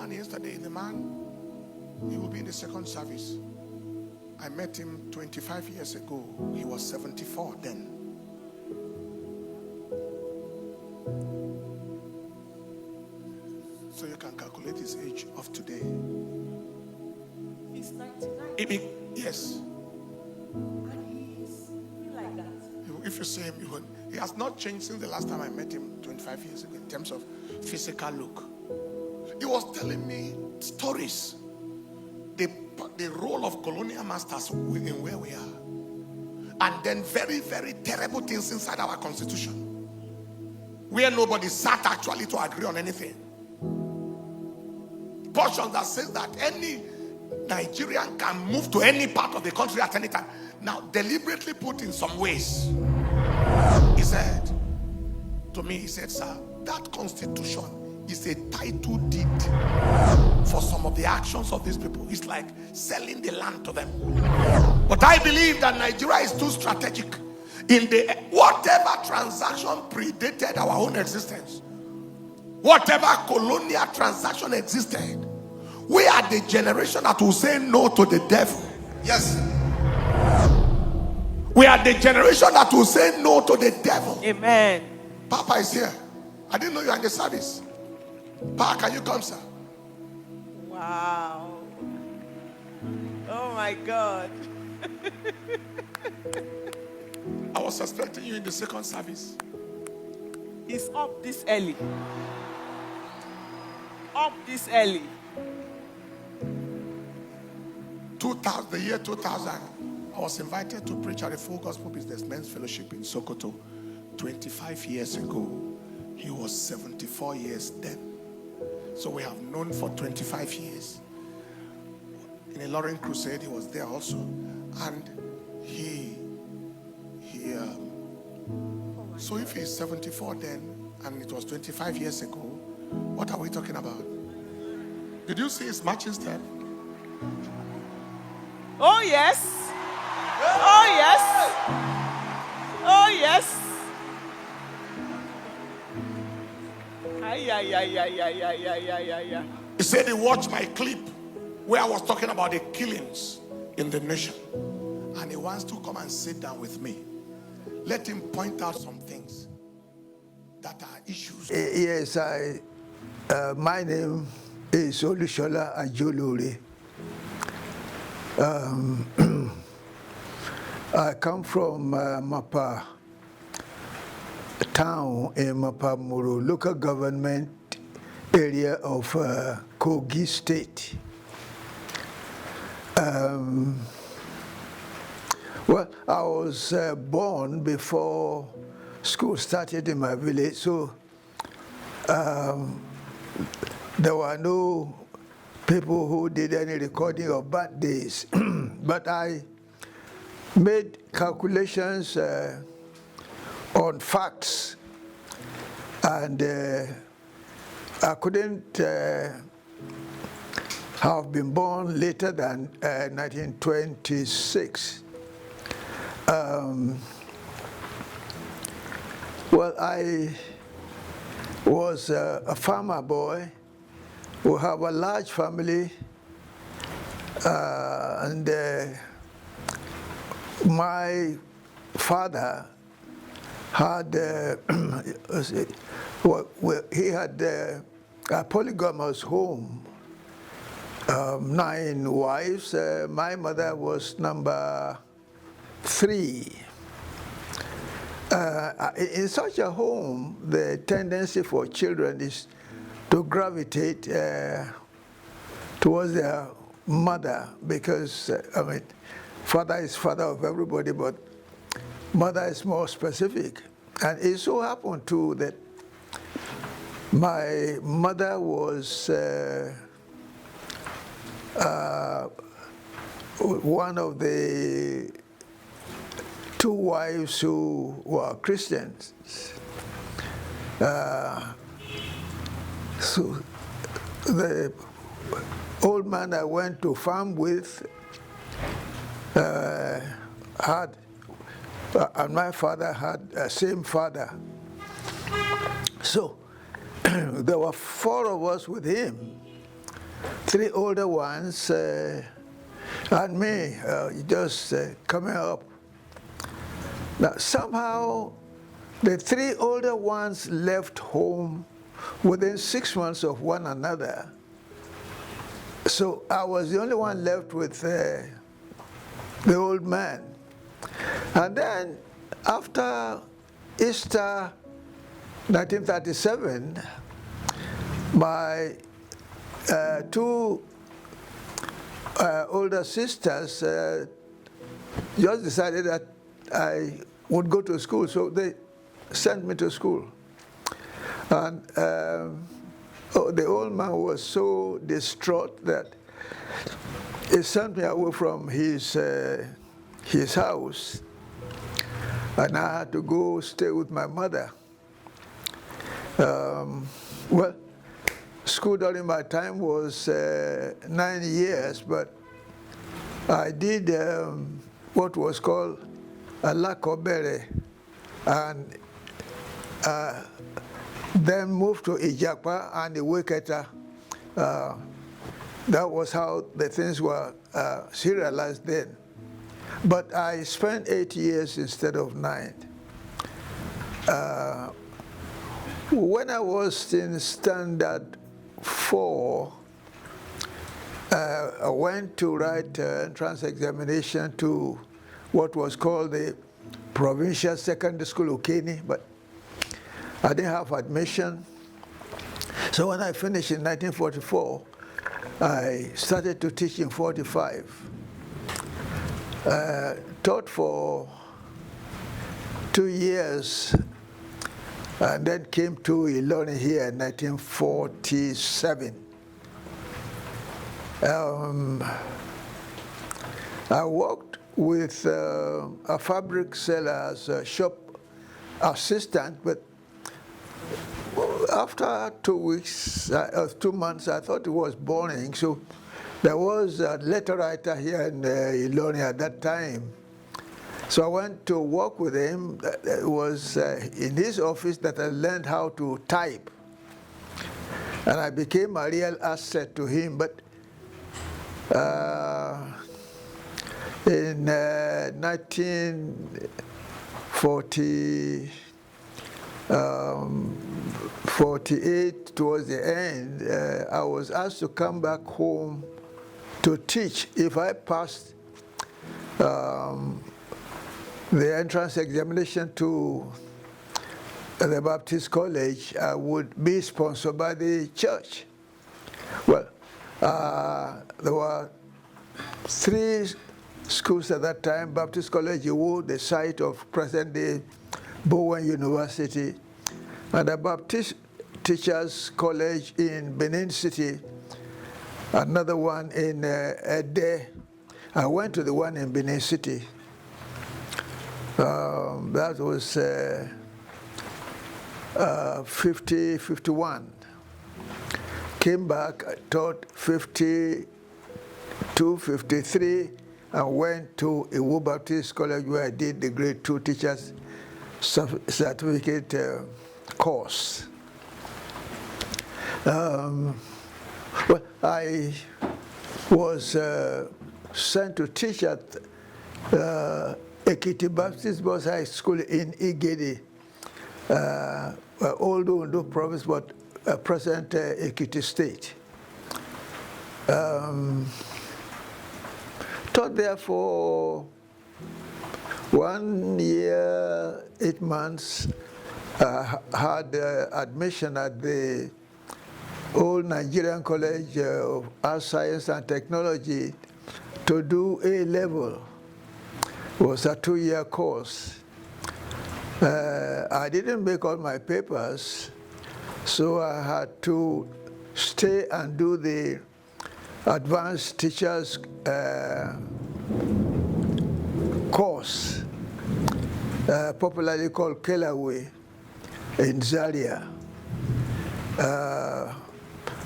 man yesterday. The man, he will be in the second service. I met him 25 years ago. He was 74 then. So you can calculate his age of today. He's 99. Yes. And he's like that. If you see him, he has not changed since the last time I met him 25 years ago in terms of physical look. He was telling me stories. The role of colonial masters in where we are. And then very, very terrible things inside our constitution. Where nobody sat actually to agree on anything. Portions that says that any Nigerian can move to any part of the country at any time. Now, deliberately put in some ways. He said to me, he said, sir, that constitution is a title deed for some of the actions of these people. It's like selling the land to them. But I believe that Nigeria is too strategic. In the whatever transaction predated our own existence, whatever colonial transaction existed, we are the generation that will say no to the devil. Yes. We are the generation that will say no to the devil. Amen. Papa is here. I didn't know you were in the service. Papa, can you come, sir? Wow. Oh my God. I was expecting you in the second service. He's up this early. Up this early. 2000, the year 2000, I was invited to preach at the Full Gospel Businessmen's Fellowship in Sokoto 25 years ago. He was 74 years then. So we have known for 25 years. In a Lorraine crusade, he was there also. And so if he's 74 then, and it was 25 years ago, what are we talking about? Did you see his matching step? Oh yes. Oh yes. Oh yes. Ay. He said he watched my clip where I was talking about the killings in the nation. And he wants to come and sit down with me. Let him point out some things that are issues. Yes, my name is Olusola Ajolore. I come from Mapa town in Mapamuro, local government area of Kogi State. Well, I was born before school started in my village, so there were no people who did any recording of birthdays. But I made calculations on facts, and I couldn't have been born later than 1926. Well, I was a farmer boy. We have a large family, and my father had he had a polygamous home, 9 wives. My mother was number 3. In such a home, the tendency for children is to gravitate towards their mother, because father is father of everybody, but mother is more specific. And it so happened too that my mother was one of the 2 wives who were Christians. So the old man I went to farm with had, and my father had the same father. So there were 4 of us with him. three older ones, and me just coming up. Now, somehow, the three older ones left home within 6 months of one another. So I was the only one left with the old man. And then after Easter 1937, my two older sisters just decided that I would go to school, so they sent me to school. And the old man was so distraught that he sent me away from his house, and I had to go stay with my mother. Well, school during my time was 9 years, but I did what was called a lakobere, and then moved to Ijapa and Iweketa. That was how the things were serialized then. But I spent 8 years instead of 9. When I was in standard 4, I went to write entrance examination to what was called the Provincial Secondary School Ukeni, but I didn't have admission. So when I finished in 1944, I started to teach in 45. Taught for 2 years, and then came to Ilori here in 1947. I worked with a fabric seller as a shop assistant, but after 2 weeks, 2 months, I thought it was boring. So there was a letter writer here in Ilori at that time. So I went to work with him. It was in his office that I learned how to type. And I became a real asset to him. But in 1948, towards the end, I was asked to come back home to teach. If I passed the entrance examination to the Baptist College, I would be sponsored by the church. Well, there were 3 schools at that time: Baptist College Iwo, the site of present-day Bowen University, and the Baptist Teachers College in Benin City, another one in Ede. I went to the one in Benin City. That was 51. Came back, taught 52, 53, and went to Iwo Baptist College, where I did the grade 2 teachers certificate course. Well, I was sent to teach at Ekiti Baptist Boys High School in Igede, old Ondo province, but present Ekiti State. Taught there for 1 year, 8 months. Had admission at the old Nigerian College of Arts, Science and Technology to do A-level. It was a 2-year course. I didn't make all my papers, so I had to stay and do the advanced teachers course, popularly called Kelaway in Zaria.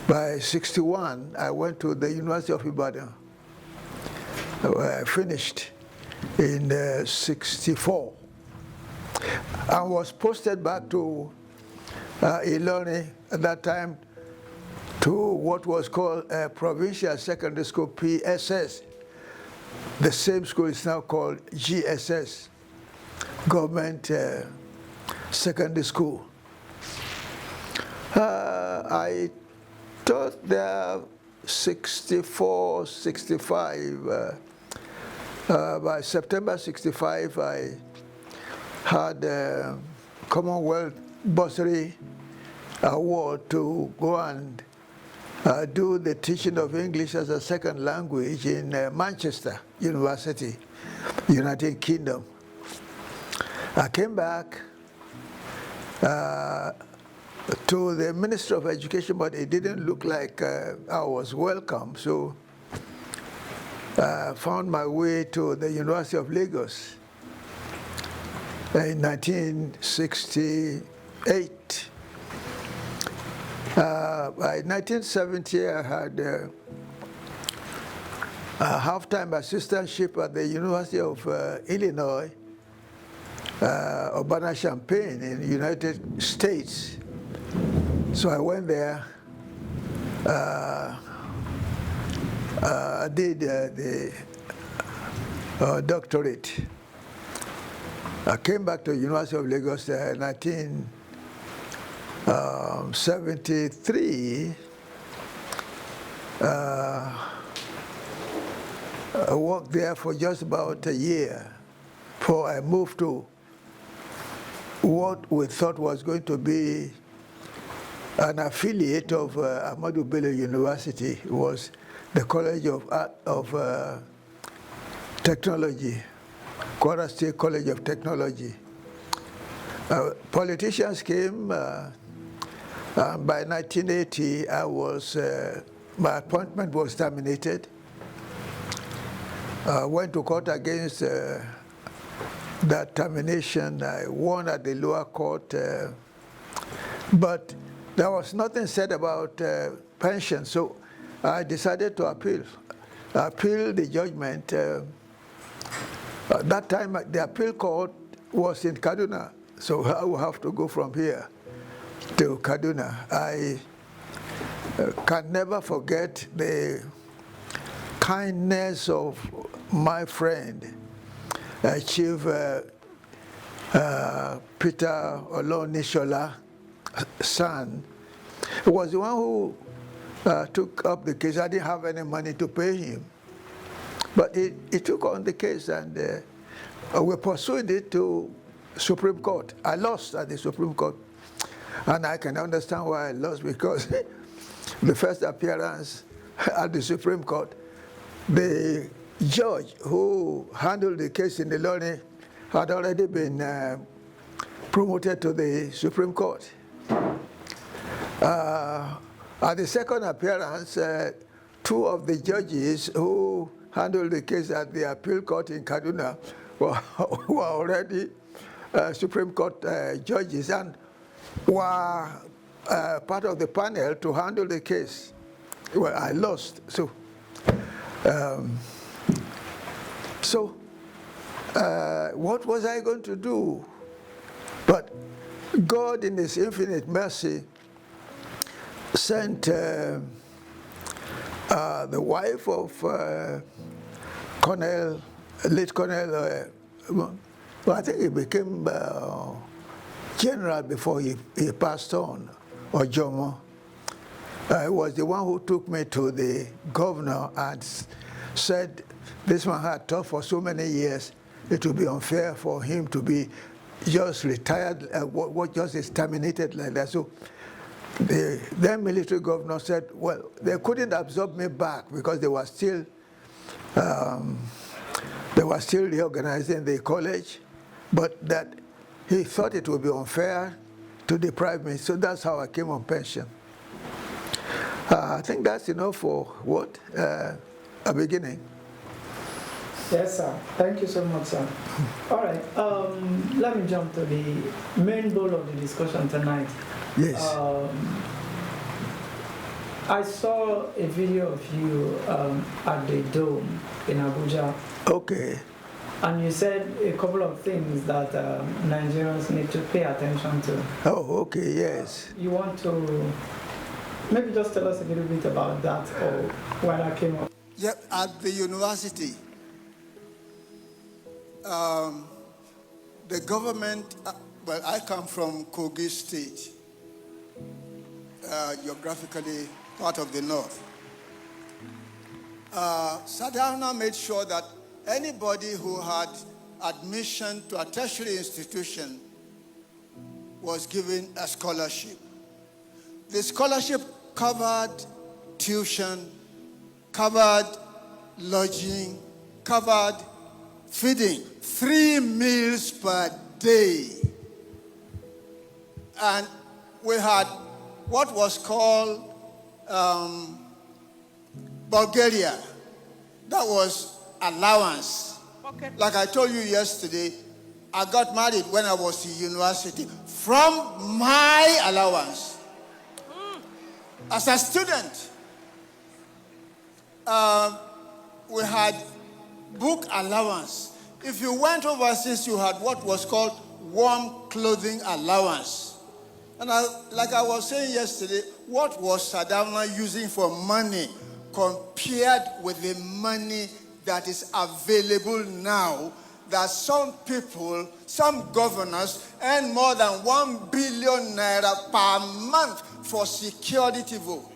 By 61, I went to the University of Ibadan, where I finished in 64, and was posted back to Ilori at that time to what was called Provincial Secondary School, PSS. The same school is now called GSS, Government Secondary School. I taught there 64, 65. By September 65, I had a Commonwealth Bursary Award to go and do the teaching of English as a second language in Manchester University, United Kingdom. I came back to the Minister of Education, but it didn't look like I was welcome, so I found my way to the University of Lagos in 1968. By 1970, I had a half-time assistantship at the University of Illinois, Urbana-Champaign in the United States. So I went there, did the doctorate. I came back to the University of Lagos in 1973. I worked there for just about a year before I moved to what we thought was going to be an affiliate of Ahmadu Bello University. It was the College of Technology, Kwara State College of Technology. Politicians came, by 1980, my appointment was terminated. I went to court against that termination. I won at the lower court, but there was nothing said about pension, so I decided to appeal the judgment. At that time, the appeal court was in Kaduna, so I will have to go from here to Kaduna. I can never forget the kindness of my friend, Chief Peter Olusola son. He was the one who took up the case. I didn't have any money to pay him, but he took on the case, and we pursued it to Supreme Court. I lost at the Supreme Court, and I can understand why I lost, because the first appearance at the Supreme Court, the judge who handled the case in the Lorne had already been promoted to the Supreme Court. At the second appearance, two of the judges who handled the case at the appeal court in Kaduna were already Supreme Court judges and were part of the panel to handle the case. Well, I lost, so what was I going to do? But God, in His infinite mercy, sent the wife of late Colonel, well, I think he became general before he passed on, or Jomo. Was the one who took me to the governor and said, this man had taught for so many years, it would be unfair for him to be just retired, what just is terminated like that. So the then military governor said, well, they couldn't absorb me back because they were still reorganizing the college, but that he thought it would be unfair to deprive me. So that's how I came on pension. I think that's enough for what? A beginning. Yes, sir. Thank you so much, sir. All right. Let me jump to the main goal of the discussion tonight. Yes. I saw a video of you at the Dome in Abuja. Okay. And you said a couple of things that Nigerians need to pay attention to. Oh, okay, yes. You want to Maybe just tell us a little bit about that or why that came up. Yeah, at the university, the government, well, I come from Kogi State, geographically part of the north. Sadauna made sure that anybody who had admission to a tertiary institution was given a scholarship. The scholarship covered tuition, covered lodging, covered feeding, 3 meals per day. And we had what was called Bulgaria. That was allowance. Okay. Like I told you yesterday, I got married when I was in university from my allowance. As a student, we had book allowance. If you went overseas, you had what was called warm clothing allowance. And like I was saying yesterday, what was Sadauna using for money compared with the money that is available now, that some people, some governors earn more than 1 billion naira per month for security vote.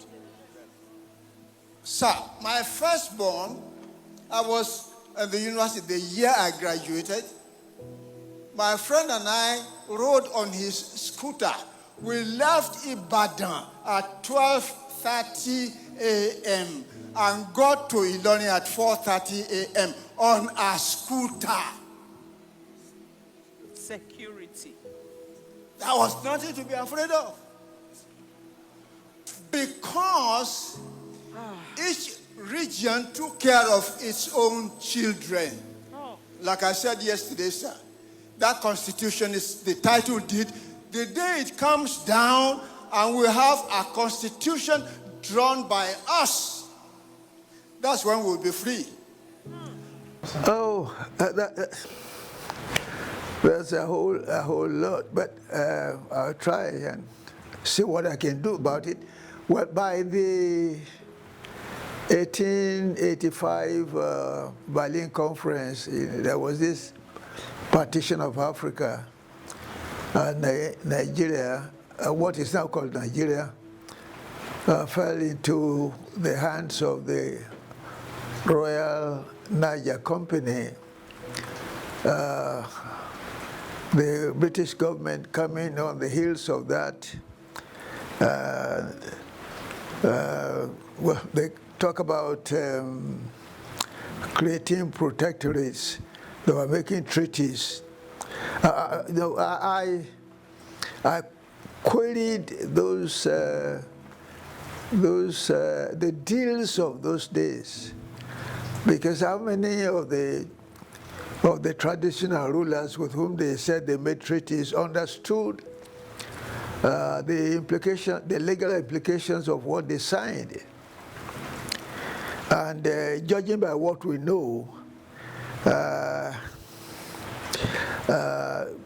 Sir, my firstborn, I was at the university the year I graduated. My friend and I rode on his scooter. We left Ibadan at 12:30 a.m. and got to Ilorin at 4:30 a.m. on a scooter. Security. There was nothing to be afraid of. Because each region took care of its own children. Like I said yesterday, sir, that constitution is the title deed. The day it comes down and we have a constitution drawn by us, that's when we'll be free. Oh, there's a whole lot, but I'll try and see what I can do about it. Well, by the 1885 Berlin Conference, there was this partition of Africa, Nigeria, what is now called Nigeria, fell into the hands of the Royal Niger Company. The British government coming on the heels of that, well, they talk about creating protectorates. They were making treaties. I queried the deals of those days, because how many of the traditional rulers with whom they said they made treaties understood the legal implications of what they signed. And judging by what we know,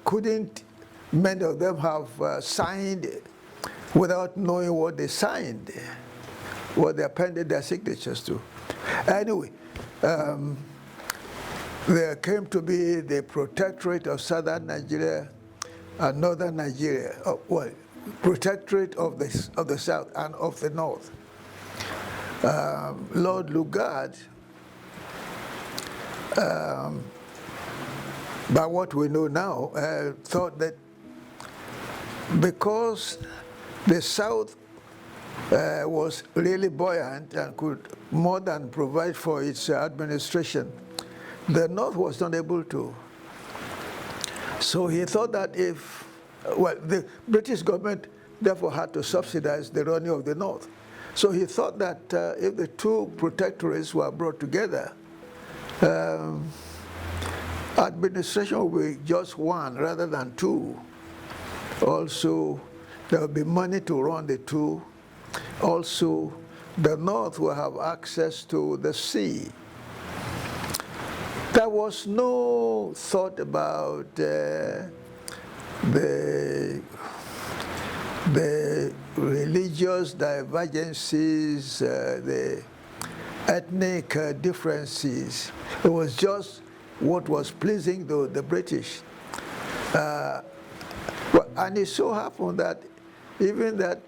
couldn't many of them have signed without knowing what they signed, what they appended their signatures to? Anyway, there came to be the Protectorate of Southern Nigeria and Northern Nigeria, well, Protectorate of the South and of the North. Lord Lugard, by what we know now, thought that because the South was really buoyant and could more than provide for its administration, the North was not able to. So he thought that if, well, the British government therefore had to subsidize the running of the North. So he thought that if the two protectorates were brought together, administration would be just one rather than two. Also, there will be money to run the two. Also, the North will have access to the sea. There was no thought about the religious divergences, the ethnic differences. It was just what was pleasing the British. And it so happened that even that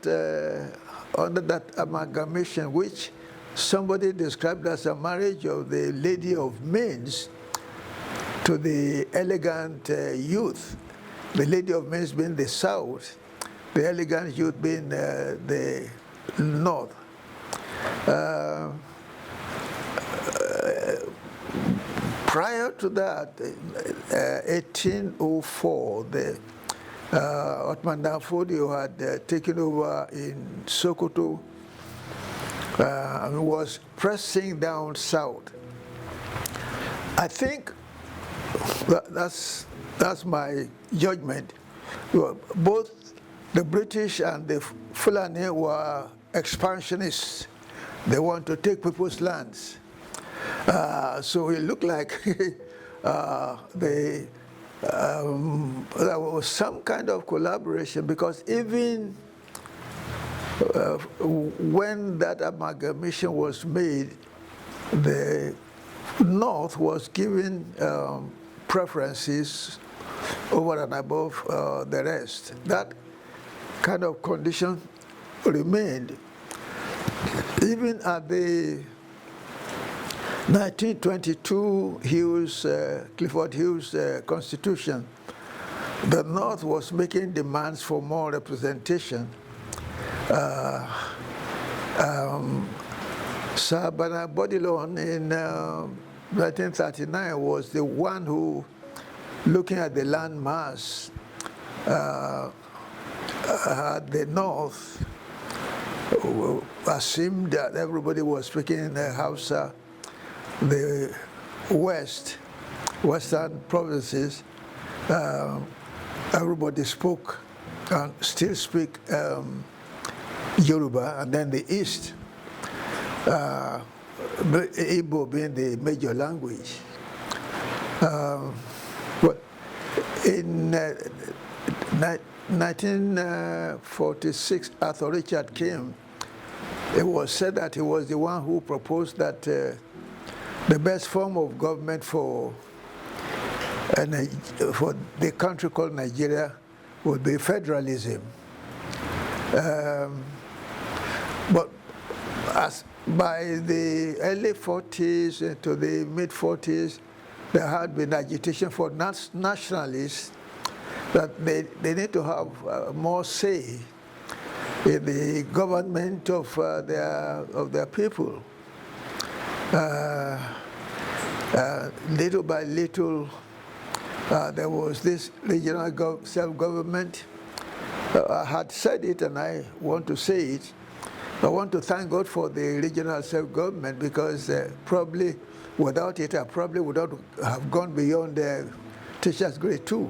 under that amalgamation, which somebody described as a marriage of the lady of means to the elegant youth, the lady of means being the south, the elegant youth being the north. Prior to that, 1804, the Ottoman Danfodio had taken over in Sokoto and was pressing down south. I think that's my judgment. Both the British and the Fulani were expansionists. They want to take people's lands. So it looked like there was some kind of collaboration, because even when that amalgamation was made, the North was given preferences over and above the rest. That kind of condition remained even at the 1922 Clifford Hughes Constitution. The North was making demands for more representation. Sir Bernard Bodilon in 1939 was the one who, looking at the land mass, at the North, assumed that everybody was speaking in the Hausa. The western provinces, everybody spoke and still speak Yoruba, and then the East, Igbo being the major language. Well, in 1946, Arthur Richard came. It was said that he was the one who proposed that the best form of government for the country called Nigeria would be federalism. But as by the early 40s to the mid 40s, there had been agitation for nationalists that they need to have more say in the government of their people. Little by little, there was this regional self-government. I had said it, and I want to say it. I want to thank God for the regional self-government, because probably without it, I probably would not have gone beyond the teacher's grade 2.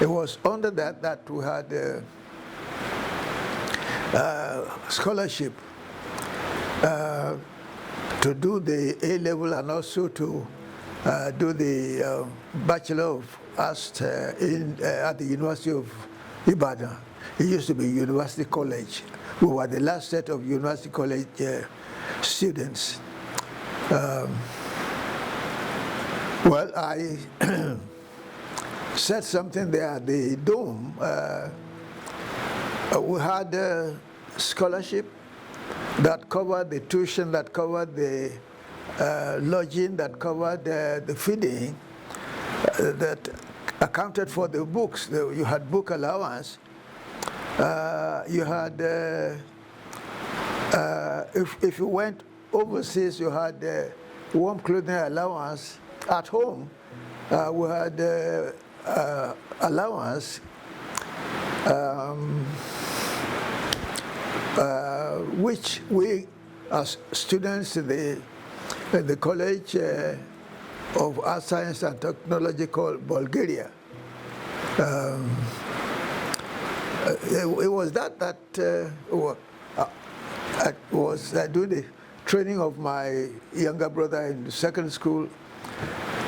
It was under that we had scholarship to do the A-level and also to do the Bachelor of Arts at the University of Ibadan. It used to be University College. We were the last set of University College students. Well, I said something there at the dome. We had a scholarship that covered the tuition, that covered the lodging, that covered the feeding, that accounted for the books. You had book allowance. You had, if you went overseas, you had warm clothing allowance. At home, we had allowance, which we, as students in the College of Art, Science and Technology called Bulgaria, it was that I was doing the training of my younger brother in secondary school.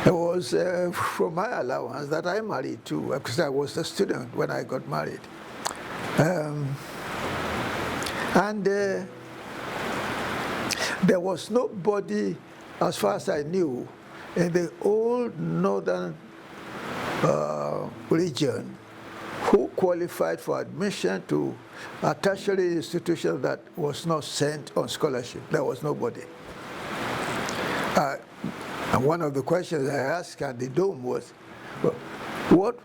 It was from my allowance that I married too, because I was a student when I got married. And there was nobody, as far as I knew, in the old northern region who qualified for admission to a tertiary institution that was not sent on scholarship. There was nobody. And one of the questions I asked at the Dome was, well, what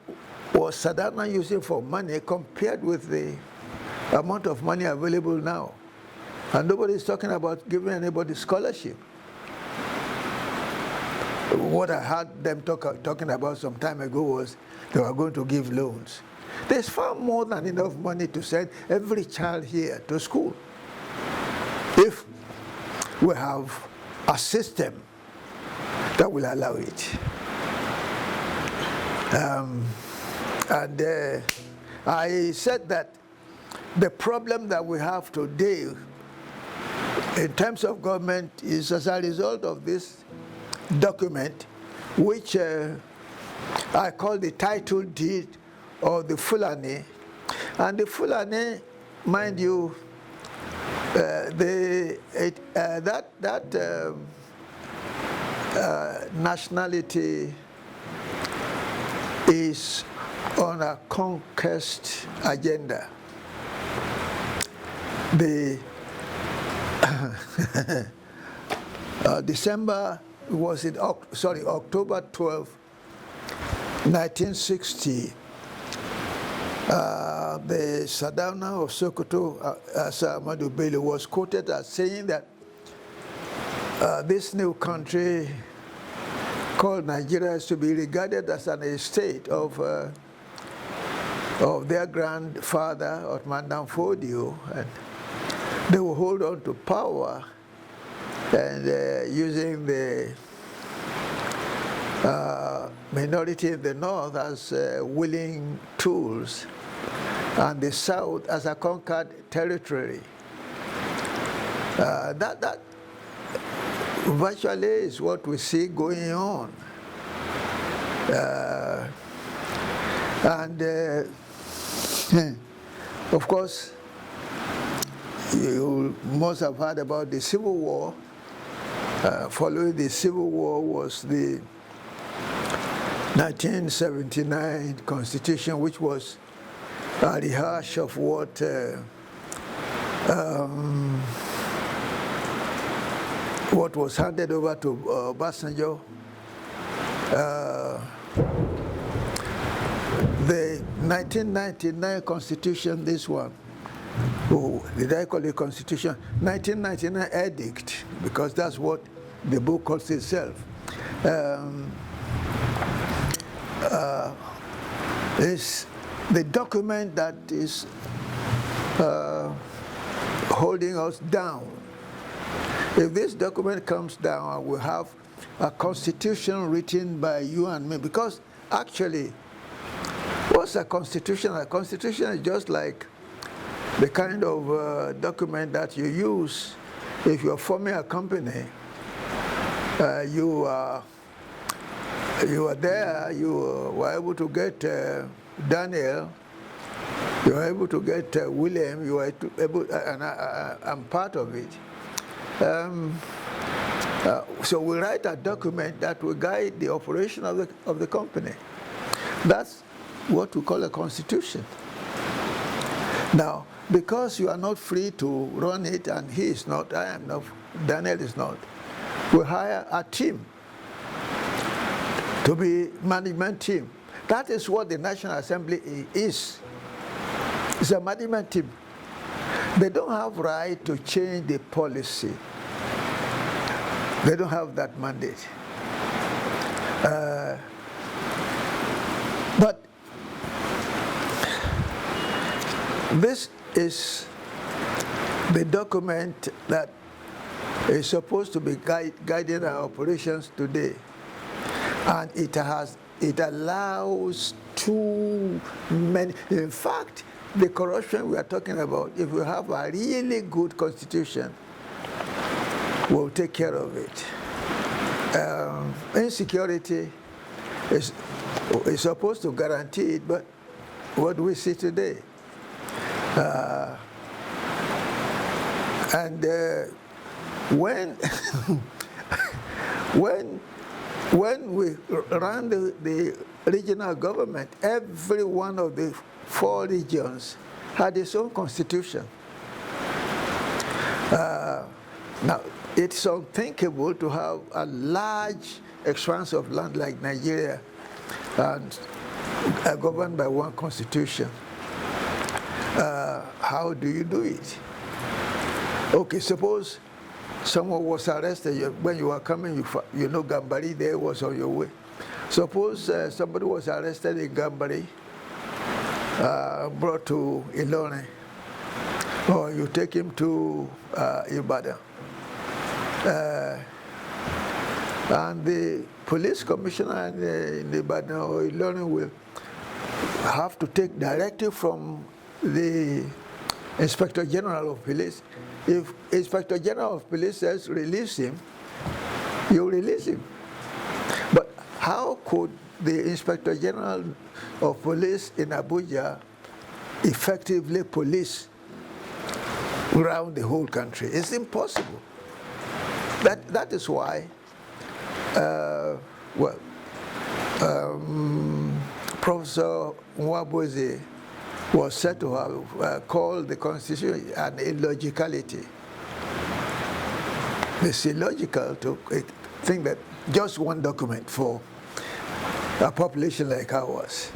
was Sadana using for money compared with the amount of money available now? And nobody is talking about giving anybody scholarship. What I heard them talking about some time ago was they were going to give loans. There's far more than enough money to send every child here to school if we have a system that will allow it. I said that the problem that we have today in terms of government is as a result of this document, which I call the title deed of the Fulani. And the Fulani, mind you, nationality is on a conquest agenda. The October 12, 1960, the Sardauna of Sokoto, Sir Ahmadu Bello, was quoted as saying that this new country called Nigeria is to be regarded as an estate of their grandfather, Othman Dan Fodio, and they will hold on to power and using the minority in the north as willing tools and the south as a conquered territory. That virtually is what we see going on. Of course, you must have heard about the Civil War. Following the Civil War was the 1979 Constitution, which was a rehash of what was handed over to Obasanjo. The 1999 Constitution, this one, did I call it Constitution? 1999 Edict, because that's what the book calls itself. Is the document that is holding us down. If this document comes down, we'll have a constitution written by you and me, because actually, what's a constitution? A constitution is just like the kind of document that you use if you're forming a company. You are there, you were able to get Daniel, you were able to get William, you were able, and I'm part of it. So we write a document that will guide the operation of the company. That's what we call a constitution. Now, because you are not free to run it, and he is not, I am not, Daniel is not, we hire a team to be management team. That is what the National Assembly is. It's a management team. They don't have right to change the policy. They don't have that mandate. But this is the document that is supposed to be guiding our operations today. And it allows too many. In fact, the corruption we are talking about, if we have a really good constitution, we'll take care of it. Insecurity is supposed to guarantee it, but what do we see today? And when, when we ran the regional government, every one of the 4 regions had its own constitution. Now, it's unthinkable to have a large expanse of land like Nigeria and governed by one constitution. How do you do it? Okay, suppose someone was arrested when you were coming, you know Gambari there was on your way. Suppose somebody was arrested in Gambari, brought to Ilone, or you take him to Ibadan. And the police commissioner in Ibadan or Ilone will have to take directive from the Inspector General of Police. If Inspector General of Police says release him, you release him. But how could the Inspector General of Police in Abuja effectively police around the whole country? It's impossible. That is why, Professor Nwabueze was said to have called the Constitution an illogicality. It's illogical to think that just one document for a population like ours.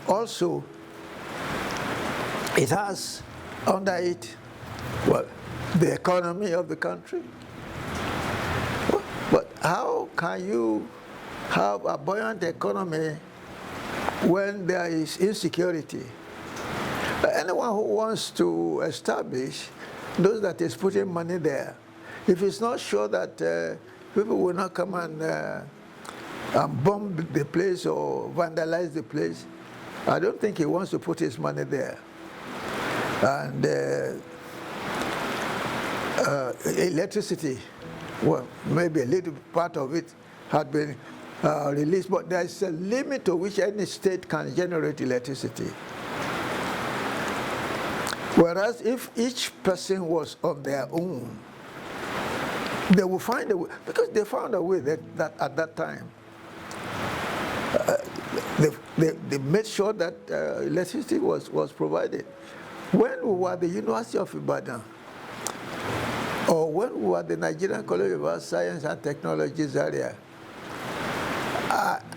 Also, it has under it, the economy of the country. But how can you have a buoyant economy when there is insecurity? Anyone who wants to establish those that is putting money there, if it's not sure that people will not come and bomb the place or vandalize the place, I don't think he wants to put his money there. And electricity, well, maybe a little part of it had been released, but there is a limit to which any state can generate electricity. Whereas if each person was on their own, they will find a way, because they found a way that at that time, they made sure that electricity was provided. When we were at the University of Ibadan, or when we were at the Nigerian College of Science and Technologies area,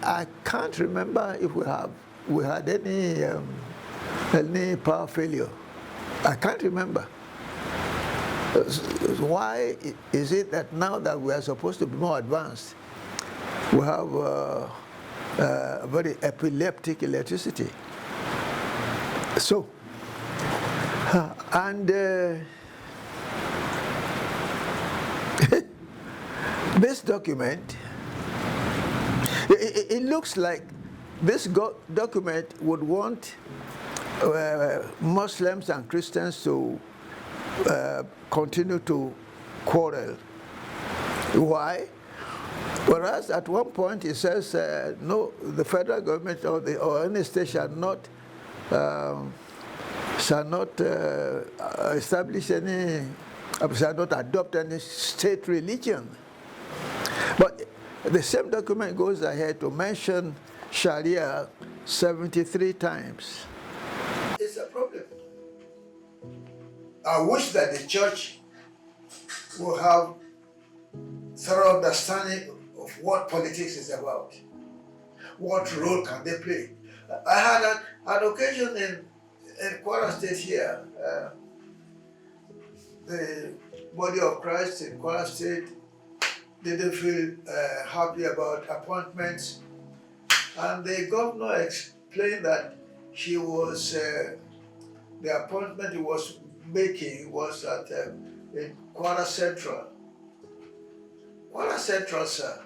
I can't remember if we had any power failure. I can't remember. Why is it that now that we are supposed to be more advanced, we have very epileptic electricity? So, and this document, it looks like this document would want Muslims and Christians to continue to quarrel. Why? Whereas at one point it says, no, the federal government or any state shall not establish any, shall not adopt any state religion. But the same document goes ahead to mention Sharia 73 times. It's a problem. I wish that the church will have thorough understanding of what politics is about. What role can they play? I had an occasion in Kwara State here. The body of Christ in Kwara State didn't feel happy about appointments, and the governor explained that he was the appointment he was making was at in Kwara Central. Kwara Central, sir,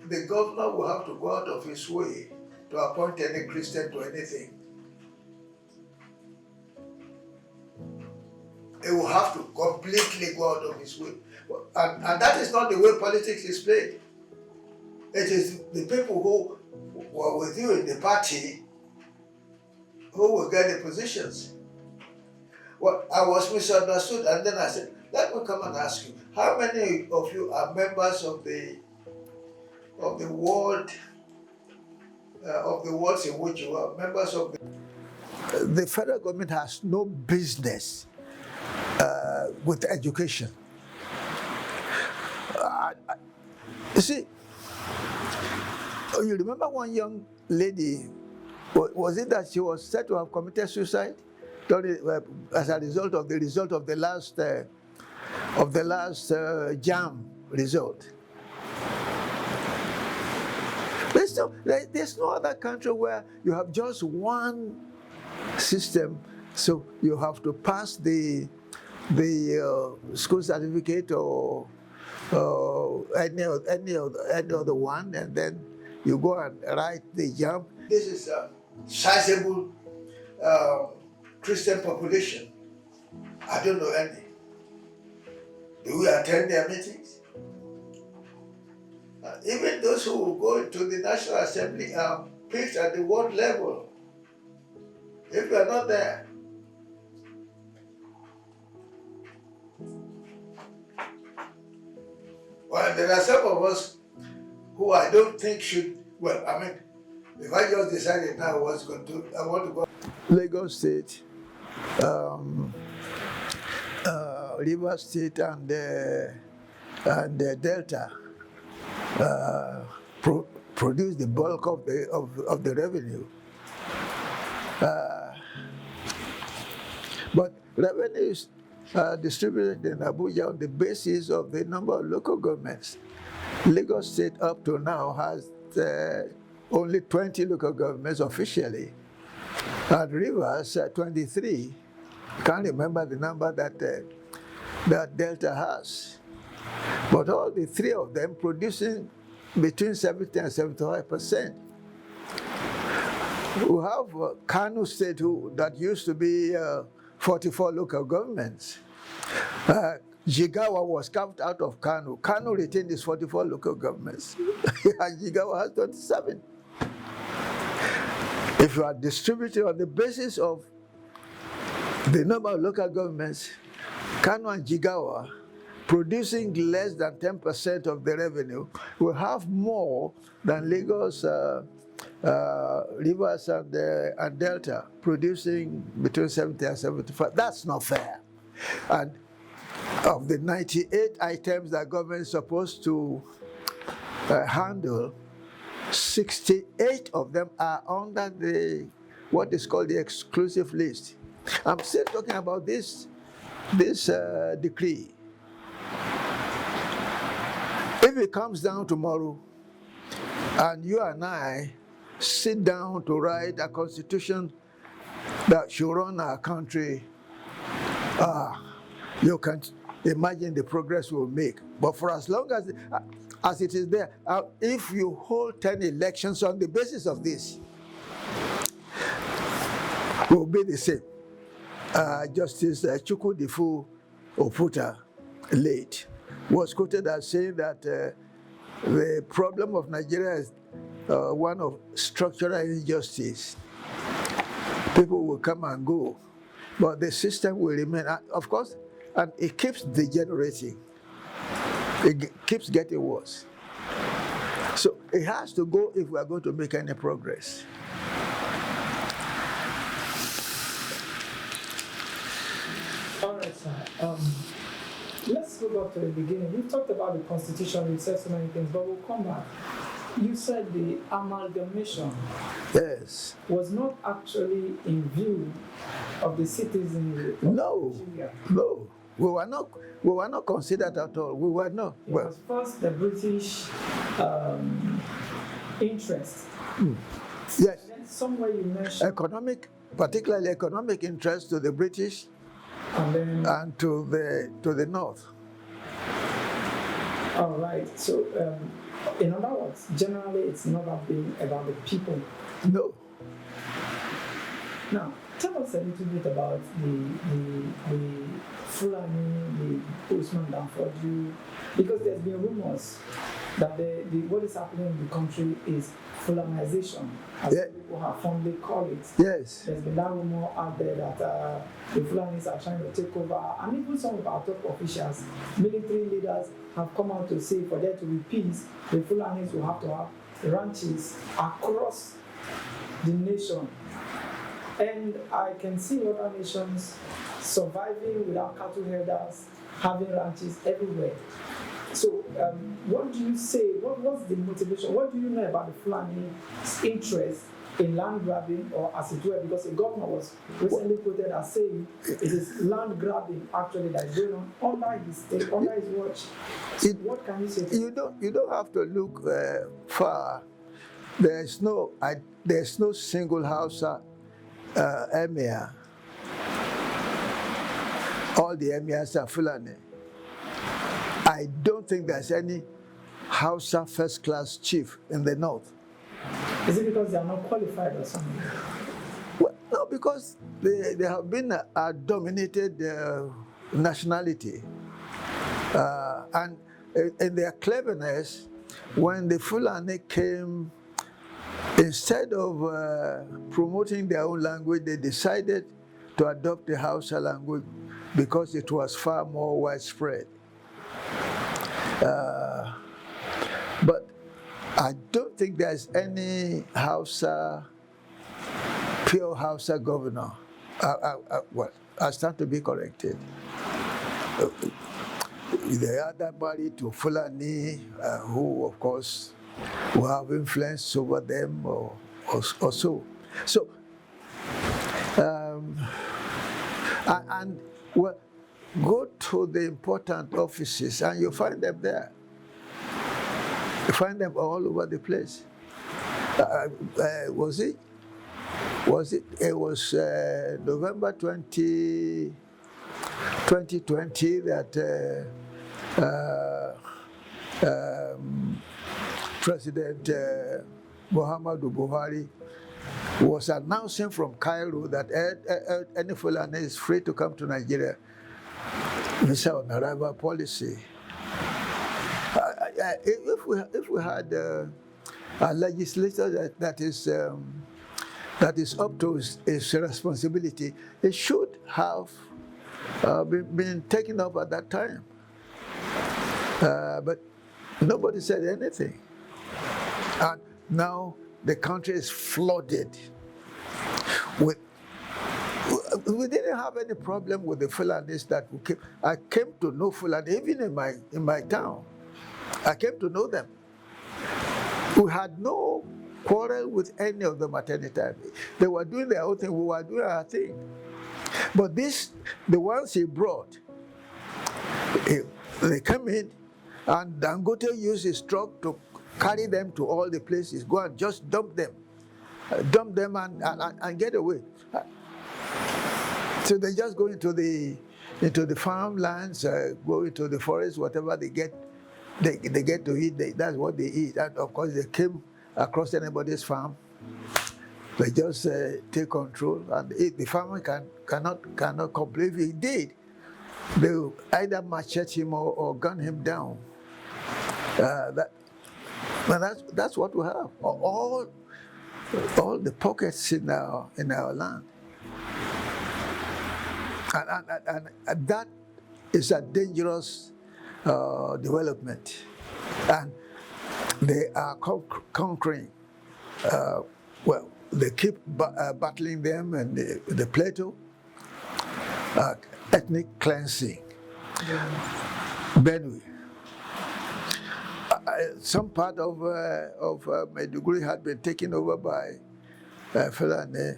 the governor will have to go out of his way to appoint any Christian to anything. He will have to completely go out of his way. And that is not the way politics is played. It is the people who were with you in the party who will get the positions. Well, I was misunderstood, and then I said, let me come and ask you, how many of you are members of the ward of the wards in which you are members of the federal government has no business with education. You see, you remember one young lady, was it that she was said to have committed suicide as a result of the last JAM result? There's no other country where you have just one system, so you have to pass the school certificate or any other one, and then you go and write the JAM. This is a sizable Christian population. I don't know any. Do we attend their meetings? Even those who go to the National Assembly are picked at the ward level. If you are not there, well, there are some of us who I don't think should. Well, I mean, if I just decided now I want to go. Lagos State, Rivers State, and Delta produce the bulk of the revenue. But revenues are distributed in Abuja on the basis of the number of local governments. Lagos State up to now has only 20 local governments officially, and Rivers 23. Can't remember the number that Delta has. But all the three of them producing between 70 and 75%. We have Kano State, that used to be 44 local governments. Jigawa was carved out of Kano. Kano retained its 44 local governments. And Jigawa has 27. If you are distributed on the basis of the number of local governments, Kano and Jigawa, producing less than 10% of the revenue, will have more than Lagos, Rivers, and Delta, producing between 70 and 75. That's not fair. And of the 98 items that government is supposed to handle, 68 of them are under what is called the exclusive list. I'm still talking about this decree. If it comes down tomorrow and you and I sit down to write a constitution that should run our country, you can imagine the progress we'll make. But for as long as it is there, if you hold 10 elections on the basis of this, it will be the same. Justice Chukwudifu Oputa, late, was quoted as saying that the problem of Nigeria is one of structural injustice. People will come and go, but the system will remain. Of course, and it keeps degenerating. It keeps getting worse. So it has to go if we are going to make any progress. All right, sir. Let's go back to the beginning. We've talked about the Constitution, we've said so many things, but we'll come back. You said the amalgamation, yes, was not actually in view of the citizens of Nigeria. No. We were not considered at all. We were not. It was first the British interest. Yes. And then somewhere you mentioned particularly economic interest to the British and to the north. All right. So, in other words, generally, it's never been about the people. No. Now, tell us a little bit about the Fulani, the Usman Danfodio, because there's been rumors that what is happening in the country is Fulanization, as Yeah. people have fondly called it. Yes. There's been that rumor out there that the Fulanis are trying to take over, and even some of our top officials, military leaders, have come out to say for there to be peace, the Fulanis will have to have ranches across the nation. And I can see other nations surviving without cattle herders, having ranches everywhere. So, what do you say? What's the motivation? What do you know about the Fulani's interest in land grabbing, or as it were? Because a governor was recently quoted as saying it is land grabbing actually that is going on under his state, under his watch. What can you say? You don't have to look far. There's no single Hausa emir. All the emirs are Fulani. I don't think there's any Hausa first-class chief in the north. Is it because they are not qualified or something? Well, no, because they have been a dominated nationality. And in their cleverness, when the Fulani came, instead of promoting their own language, they decided to adopt the Hausa language because it was far more widespread. But I don't think there's any pure Hausa governor. Well, I stand to be corrected. They are that married to Fulani, who, of course, will have influence over them or so. So, and well, go to the important offices and you find them there. You find them all over the place. It was November 2020 that President Muhammadu Buhari was announcing from Cairo that any Fulani is free to come to Nigeria. Visa on arrival policy. If we had a legislator that is up to its responsibility, it should have been taken up at that time. But nobody said anything. And now the country is flooded with. We didn't have any problem with the Fulanis that we came. I came to know Fulani even in my town. I came to know them. We had no quarrel with any of them at any time. They were doing their own thing, we were doing our thing. But the ones he brought, they came in, and Dangote used his truck to carry them to all the places, go and just dump them and get away. So they just go into the farmlands, go into the forest, whatever they get to eat. That's what they eat. And of course, they came across anybody's farm. They just take control, and the farmer cannot complain. If he did, they will either machete him or gun him down. That's what we have. All the pockets in our land. And that is a dangerous development, and they are conquering. Well, they keep battling them, and the Plateau, ethnic cleansing, Benue. Some part of Maiduguri had been taken over by Fulani.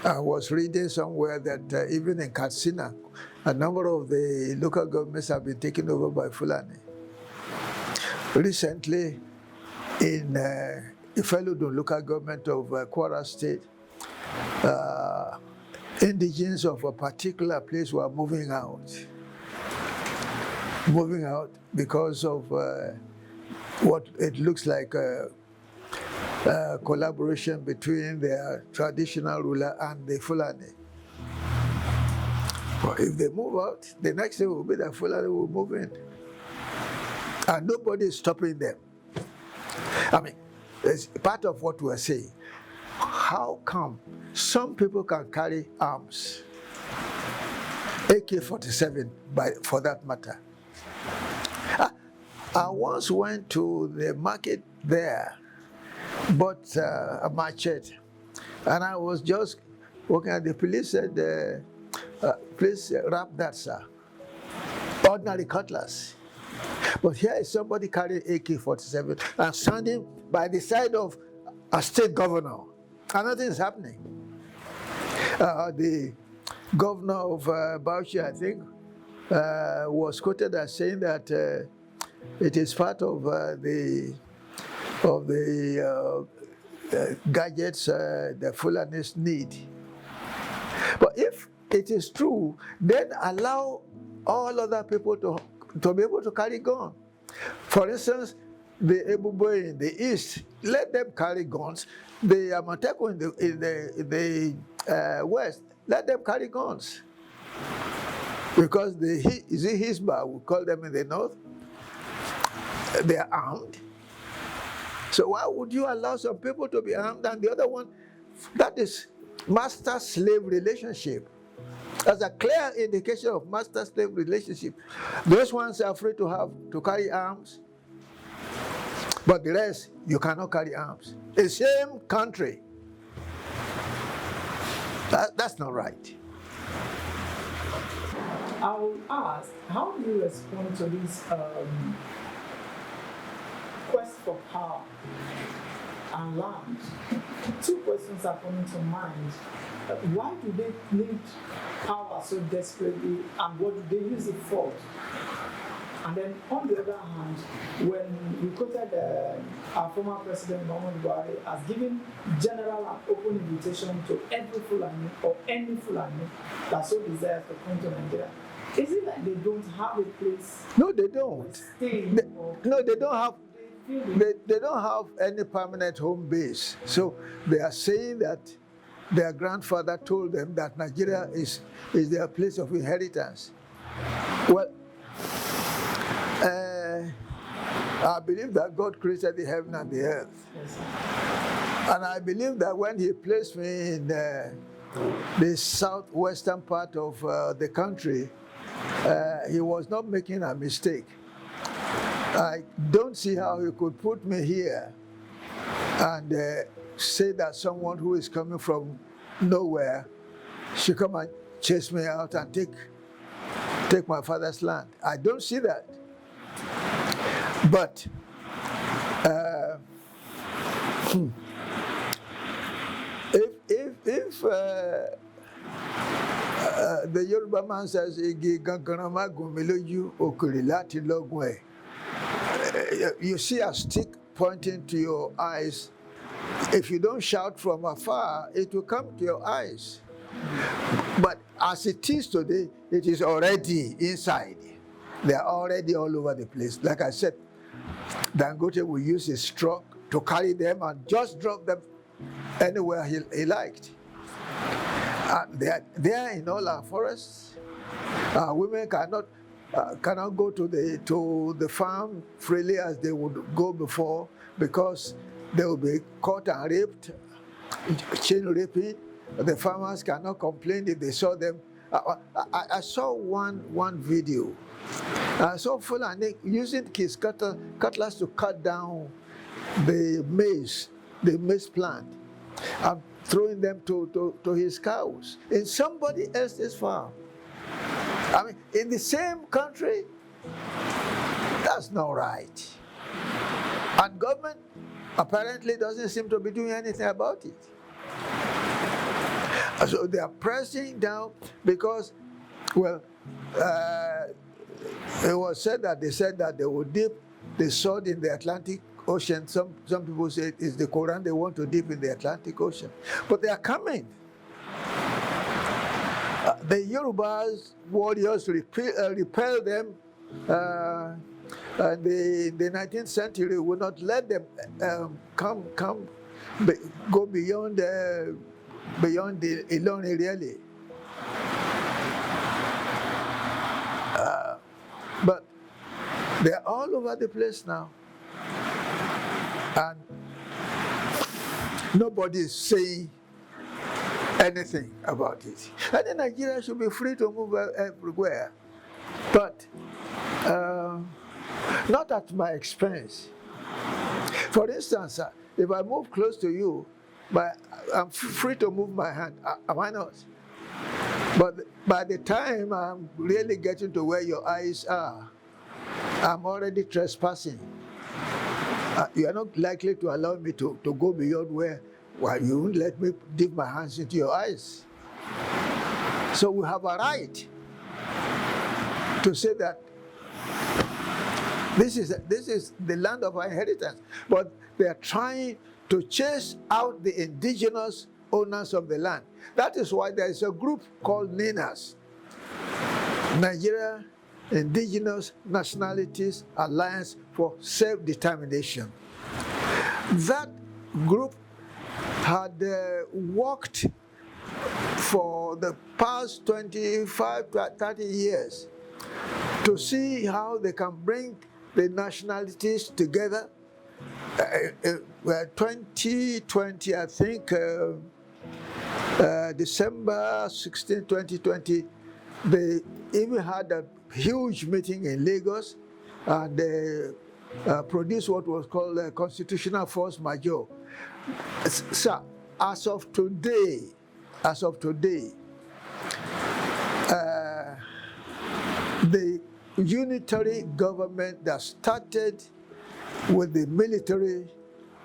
I was reading somewhere that even in Katsina, a number of the local governments have been taken over by Fulani. Recently, in Ifelodun local government of Kwara State, indigenes of a particular place were moving out because of what it looks like collaboration between their traditional ruler and the Fulani. But if they move out, the next thing will be that Fulani will move in. And nobody is stopping them. I mean, it's part of what we're saying. How come some people can carry arms, AK-47 for that matter? I once went to the market there, bought a machete, and I was just walking at the police said, please wrap that, sir. Ordinary cutlass. But here is somebody carrying AK-47 and standing by the side of a state governor, and nothing is happening. The governor of Bauchi, I think, was quoted as saying that it is part of the gadgets the Fulanis need. But if it is true, then allow all other people to be able to carry guns. For instance, the Ebubo in the east, let them carry guns. The Amateco in the west, let them carry guns. Because the Hisba, we call them in the north, they are armed. So why would you allow some people to be armed and the other one? That is master-slave relationship. That's a clear indication of master-slave relationship. Those ones are free to carry arms, but the rest, you cannot carry arms. The same country. That's not right. I will ask, how do you respond to this quest for power and land? Two questions are coming to mind. Why do they need power so desperately, and what do they use it for? And then on the other hand, when we quoted our former president Muhammadu Buhari as giving general and open invitation to every Fulani or any Fulani that so desires to come to Nigeria, is it like they don't have a place? No, they don't. Stay, No, they don't have. They don't have any permanent home base. So they are saying that their grandfather told them that Nigeria is their place of inheritance. Well, I believe that God created the heaven and the earth. Yes. And I believe that when He placed me in the southwestern part of the country, He was not making a mistake. I don't see how He could put me here and say that someone who is coming from nowhere should come and chase me out and take my father's land. I don't see that. But if the Yoruba man says "Igi ganganama gumiloju okere lati logun e," you see a stick pointing to your eyes. If you don't shout from afar, it will come to your eyes. But as it is today, it is already inside. They are already all over the place. Like I said, Dangote will use his truck to carry them and just drop them anywhere he liked. They are in all our forests. Women cannot go to the farm freely as they would go before, because they will be caught and raped, chain raping. The farmers cannot complain if they saw them. I saw one video. I saw Fulani using his cutlass to cut down the maize plant, and throwing them to his cows in somebody else's farm. I mean, in the same country. That's not right. And government apparently doesn't seem to be doing anything about it. So they are pressing down because, well, it was said that they would dip the sword in the Atlantic Ocean. Some people say it's the Quran they want to dip in the Atlantic Ocean. But they are coming. The Yorubas warriors repel them. And the 19th century would not let them go beyond the Iloni really. But they are all over the place now. And nobody is saying anything about it. And then Nigeria should be free to move everywhere. But not at my expense. For instance, if I move close to you, I'm free to move my hand. Am I not? But by the time I'm really getting to where your eyes are, I'm already trespassing. You are not likely to allow me to go beyond where you won't let me dip my hands into your eyes. So we have a right to say that this is the land of our inheritance. But they are trying to chase out the indigenous owners of the land. That is why there is a group called NINAS, Nigeria Indigenous Nationalities Alliance for Self-Determination. That group had worked for the past 25 to 30 years to see how they can bring the nationalities together. 2020, I think, December 16, 2020, they even had a huge meeting in Lagos, and they produced what was called a constitutional force majeure. So, as of today, the unitary government that started with the military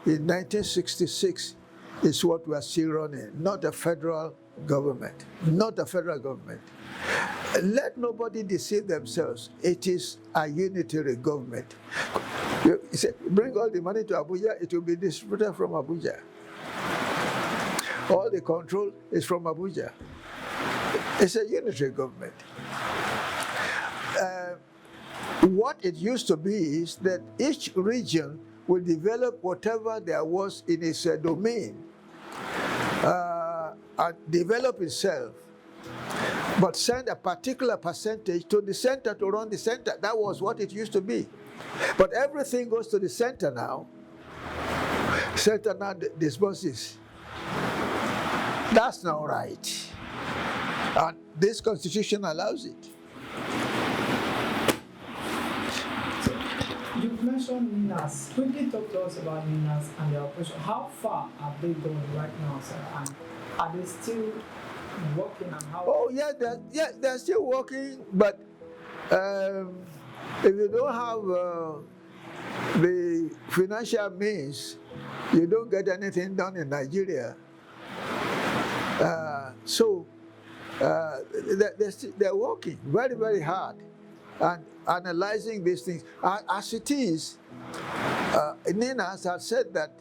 in 1966 is what we are still running, not a federal government. Not a federal government. Let nobody deceive themselves. It is a unitary government. You say, bring all the money to Abuja, it will be distributed from Abuja. All the control is from Abuja. It's a unitary government. What it used to be is that each region will develop whatever there was in its domain, and develop itself, but send a particular percentage to the center to run the center. That was what it used to be. But everything goes to the center now. Center now disburses. That's not right. And this constitution allows it. You mentioned NINAS. Quickly talk to us about NINAS and their operation. How far have they gone right now, sir? And are they still working? And how? Oh yeah, they're still working. But if you don't have the financial means, you don't get anything done in Nigeria. So they're working very, very hard and analyzing these things. As it is, NINAS has said that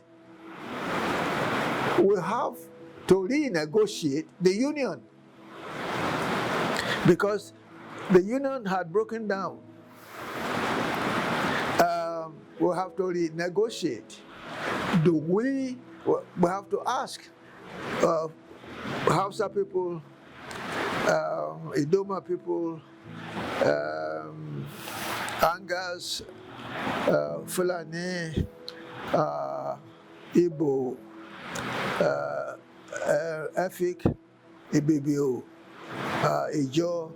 we have to renegotiate the union because the union had broken down. We have to renegotiate. We have to ask Hausa people, Idoma people, Angas, Fulani, Igbo, Efik, Ibibio, Ijo.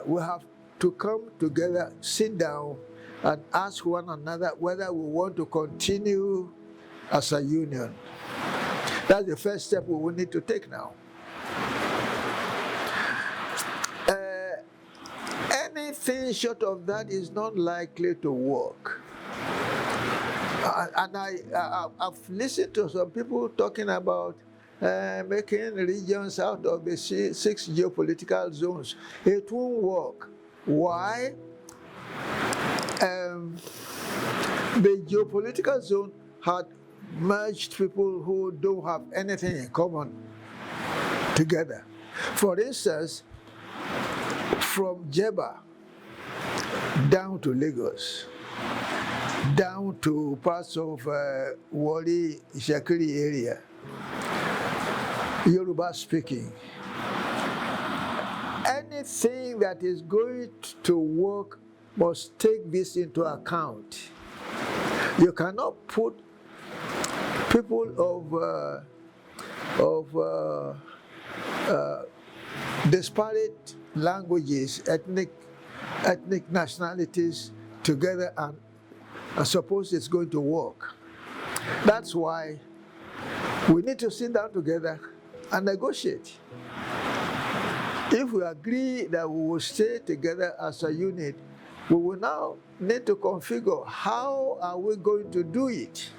We have to come together, sit down, and ask one another whether we want to continue as a union. That's the first step we will need to take now. Anything short of that is not likely to work. And I've listened to some people talking about making regions out of the 6 geopolitical zones. It won't work. Why? The geopolitical zone had merged people who don't have anything in common together. For instance, from Jeba down to Lagos, down to parts of Wari, Shakiri area, Yoruba speaking. Anything that is going to work must take this into account. You cannot put people of disparate languages, ethnic nationalities together and suppose it's going to work. That's why we need to sit down together and negotiate. If we agree that we will stay together as a unit, we will now need to configure how are we going to do it.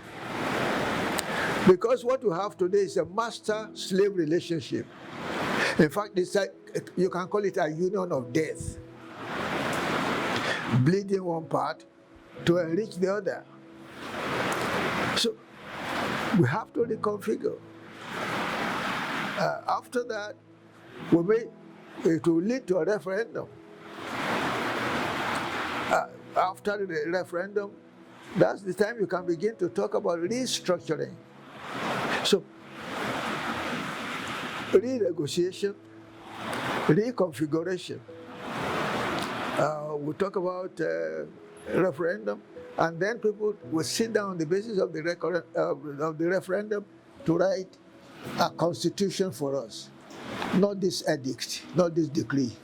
Because what we have today is a master-slave relationship. In fact, it's like, you can call it a union of death. Bleeding one part to enrich the other. So we have to reconfigure. After that, it will lead to a referendum. After the referendum, that's the time you can begin to talk about restructuring. So, renegotiation, reconfiguration. We'll talk about referendum, and then people will sit down on the basis of the referendum to write a constitution for us, not this edict, not this decree.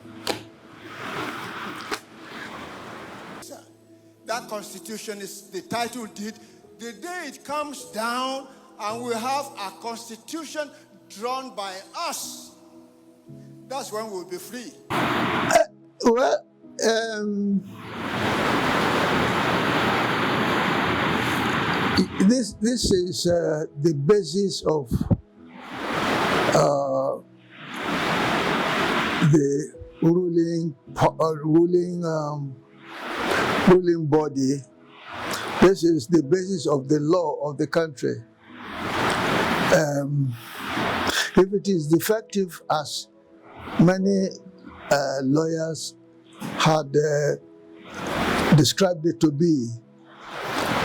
That constitution is the title deed. The day it comes down and we have a constitution drawn by us, that's when we'll be free. This is the basis of the ruling body. This is the basis of the law of the country. If it is defective, as many lawyers had described it to be,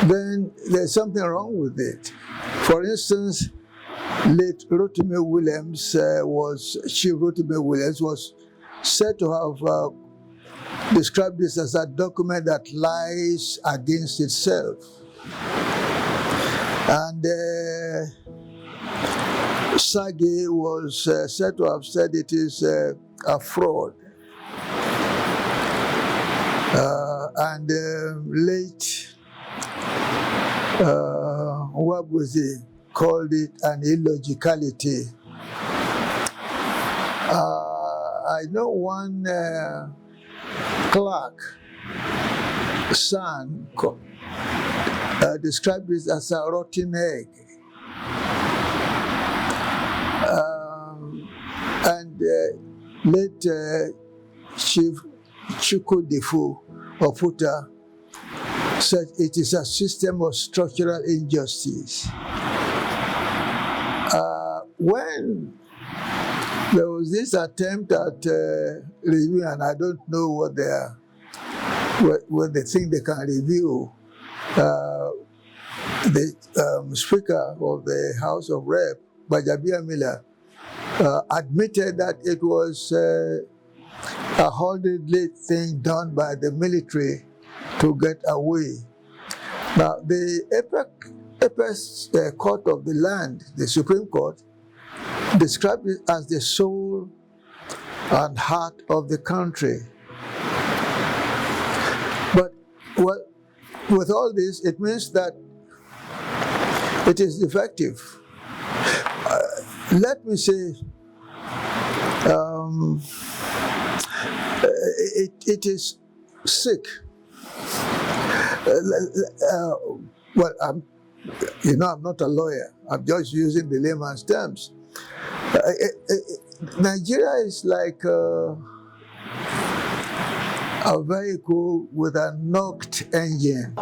then there's something wrong with it. For instance, late Rotimi Williams Chief Rotimi Williams was said to have described this as a document that lies against itself. And Sagi was said to have said it is a fraud. And late Wabuzi called it an illogicality. I know one clerk, son, described this as a rotten egg. And late Chief Chukwudifu Oputa said it is a system of structural injustice. When there was this attempt at review, and I don't know what they think they can review, the Speaker of the House of Rep, Bajabia Miller, admitted that it was a hurriedly thing done by the military to get away. Now, the apex court of the land, the Supreme Court, described it as the soul and heart of the country. But with all this, it means that it is defective. Let me say, it is sick. Well, I'm not a lawyer. I'm just using the layman's terms. Nigeria is like a vehicle with a knocked engine.